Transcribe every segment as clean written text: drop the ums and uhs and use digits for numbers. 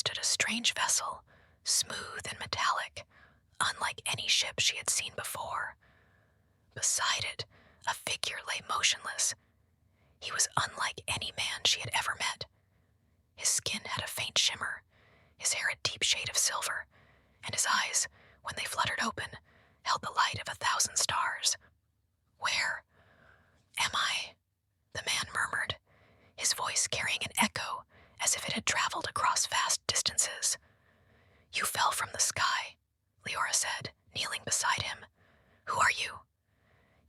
stood a strange vessel, smooth and metallic, unlike any ship she had seen before. Beside it, a figure lay motionless. He was unlike any man she had ever met. His skin had a faint shimmer, his hair a deep shade of silver, and his eyes, when they fluttered open, held the light of 1,000 stars. "Where am I?" the man murmured, his voice carrying an echo as if it had traveled across vast distances. "You fell from the sky," Liora said, kneeling beside him. "Who are you?"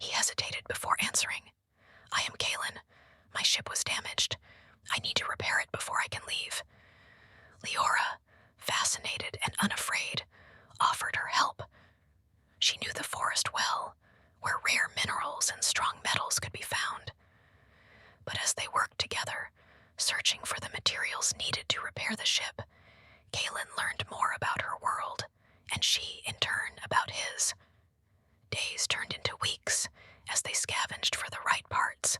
He hesitated before answering. "I am Kalen. My ship was damaged. I need to repair it before I can leave." Liora, fascinated and unafraid, offered her help. She knew the forest well, where rare minerals and strong metals could be found. But as they worked together, searching for the materials needed to repair the ship, Kalen learned more about her world, and she, in turn, about his. Days turned into weeks as they scavenged for the right parts,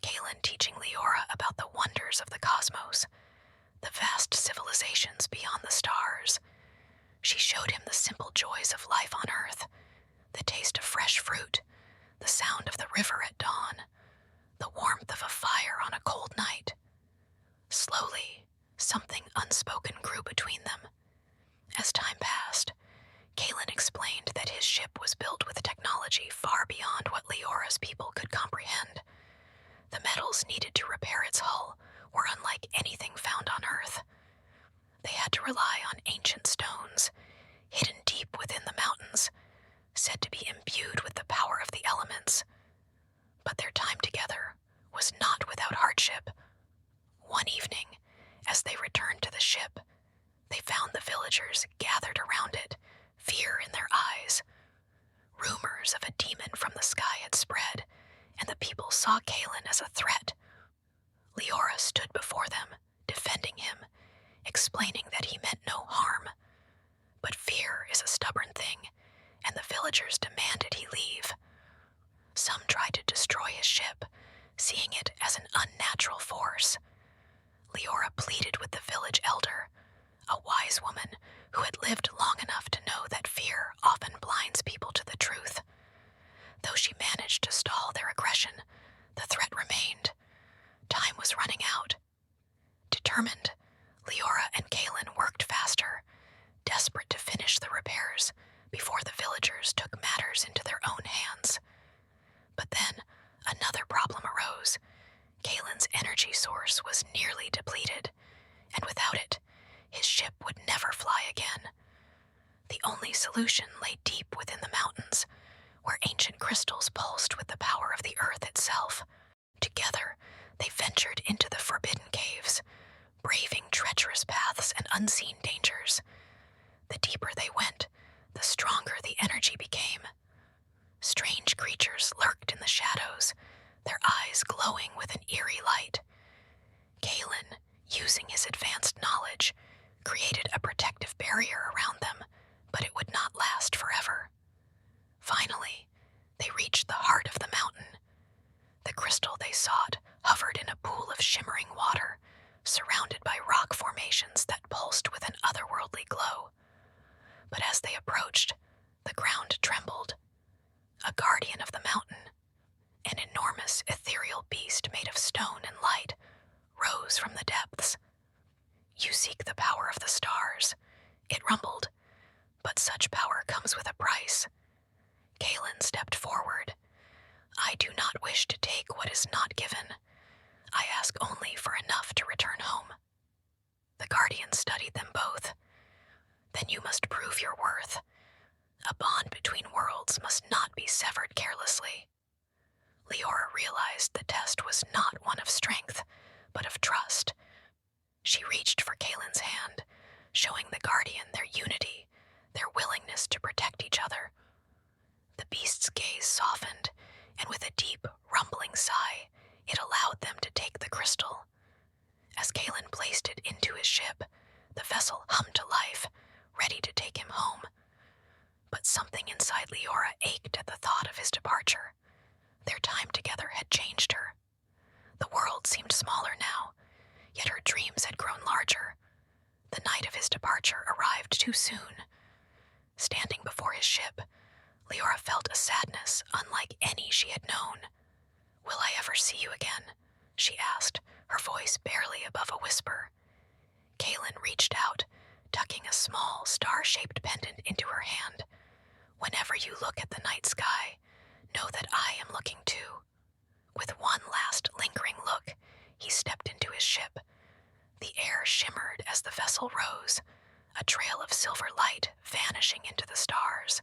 Kalen teaching Liora about the wonders of the cosmos, the vast civilizations beyond the stars. She showed him the simple joys of life on Earth, the taste of fresh fruit, the sound of the river at dawn, the warmth of a fire on a cold night. Slowly, something unspoken grew between them. As time passed, Kalen explained that his ship was built with technology far beyond what Liora's people could comprehend. The metals needed to repair its hull were unlike anything found on Earth. They had to rely on ancient stones, hidden deep within the mountains, said to be imbued with the power of the elements. But their time together was not without hardship. One evening, as they returned to the ship, they found the villagers gathered around it, fear in their eyes. Rumors of a demon from the sky had spread, and the people saw Kalen as a threat. Liora stood before them, defending him, explaining that he meant no harm. But fear is a stubborn thing, and the villagers demanded he leave. Some tried to destroy his ship, seeing it as an unnatural force. Liora pleaded with the village elder, a wise woman who had lived long enough to know that fear often blinds people to the truth. Though she managed to stall their aggression, the threat remained. Time was running out. Determined, Liora and Kalen worked faster, desperate to finish the repairs before the villagers took matters into their own hands. But then, another problem arose. Kalen's energy source was nearly depleted, and without it, his ship would never fly again. The only solution lay deep within the mountains, where ancient crystals pulsed with the power of the earth itself. Together, they ventured into the forbidden caves, braving treacherous paths and unseen dangers. The deeper they went, the stronger the energy became. Strange creatures lurked in the shadows, their eyes glowing with an eerie light. Kalen, using his advanced knowledge, created a protective barrier around them, but it would not last forever. Finally, they reached the heart of the mountain. The crystal they sought hovered in a pool of shimmering water, surrounded by rock formations that pulsed with an otherworldly glow. But as they approached, the ground trembled. A guardian of the mountain, an enormous ethereal beast made of stone and light, rose from the depths. "You seek the power of the stars," it rumbled, "but such power comes with a price." Kalen stepped forward. "I do not wish to take what is not given. I ask only for enough to return home." The guardian studied them both. "Then you must prove your worth. A bond between worlds must not be severed carelessly." Liora realized the test was not one of strength, but of trust. She reached for Kalen's hand, showing the guardian their unity, their willingness to protect each other. The beast's gaze softened, and with a deep, rumbling sigh, it allowed them to take the crystal. As Kalen placed it into his ship, the vessel hummed to life, ready to take him home. But something inside Liora ached at the thought of his departure. Their time together had changed her. The world seemed smaller now, yet her dreams had grown larger. The night too soon. Standing before his ship, Liora felt a sadness unlike any she had known. "Will I ever see you again?" she asked, her voice barely above a whisper. Kaelin reached out, tucking a small, star-shaped pendant into her hand. "Whenever you look at the night sky, know that I am looking too." With one last lingering look, he stepped into his ship. The air shimmered as the vessel rose, a trail of silver light vanishing into the stars.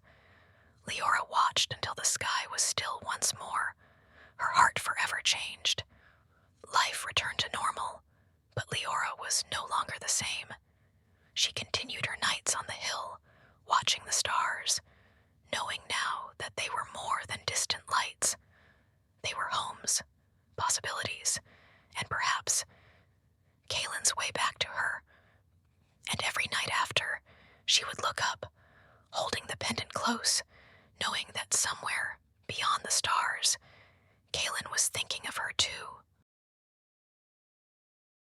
Liora watched until the sky was still once more, her heart forever changed. Life returned to normal, but Liora was no longer the same. She continued her nights on the hill, watching the stars, knowing now that they were more than distant lights. They were homes, possibilities, and perhaps Kaelin's way back to her. And every night after, she would look up, holding the pendant close, knowing that somewhere beyond the stars, Kaelin was thinking of her too.